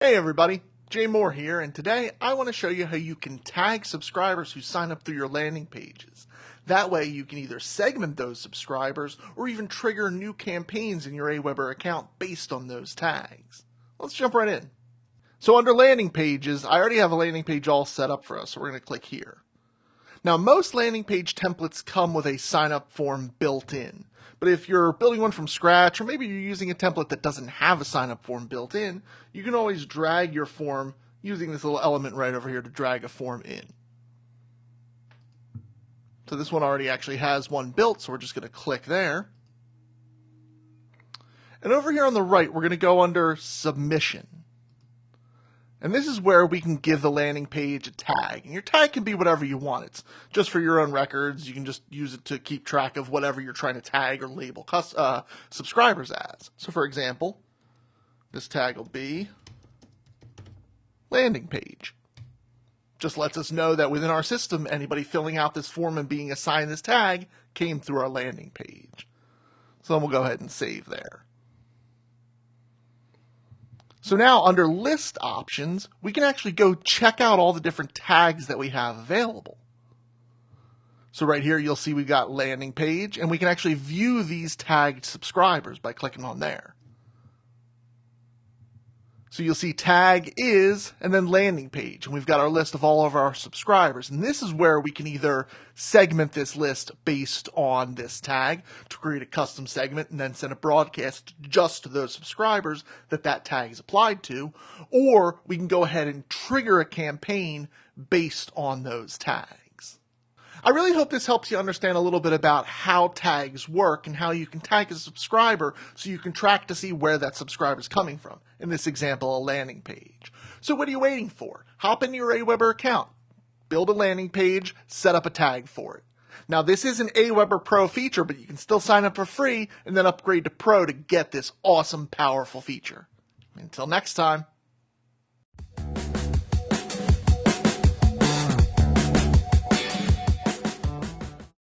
Hey everybody, Jay Moore here, and today I want to show you how you can tag subscribers who sign up through your landing pages. That way you can either segment those subscribers or even trigger new campaigns in your Aweber account based on those tags. Let's jump right in. So under landing pages, I already have a landing page all set up for us, so we're going to click here. Now, most landing page templates come with a sign-up form built in. But if you're building one from scratch, or maybe you're using a template that doesn't have a sign-up form built in, you can always drag your form using this little element right over here to drag a form in. So this one already actually has one built, so we're just going to click there. And over here on the right, we're going to go under Submission. And this is where we can give the landing page a tag. And your tag can be whatever you want. It's just for your own records. You can just use it to keep track of whatever you're trying to tag or label subscribers as. So for example, this tag will be landing page. Just lets us know that within our system, anybody filling out this form and being assigned this tag came through our landing page. So then we'll go ahead and save there. So now under list options, we can actually go check out all the different tags that we have available. So right here, you'll see we've got landing page, and we can actually view these tagged subscribers by clicking on there. So you'll see tag is, and then landing page, and we've got our list of all of our subscribers. And this is where we can either segment this list based on this tag to create a custom segment and then send a broadcast just to those subscribers that tag is applied to, or we can go ahead and trigger a campaign based on those tags. I really hope this helps you understand a little bit about how tags work and how you can tag a subscriber so you can track to see where that subscriber is coming from. In this example, a landing page. So what are you waiting for? Hop into your Aweber account, build a landing page, set up a tag for it. Now this is an Aweber Pro feature, but you can still sign up for free and then upgrade to Pro to get this awesome, powerful feature. Until next time.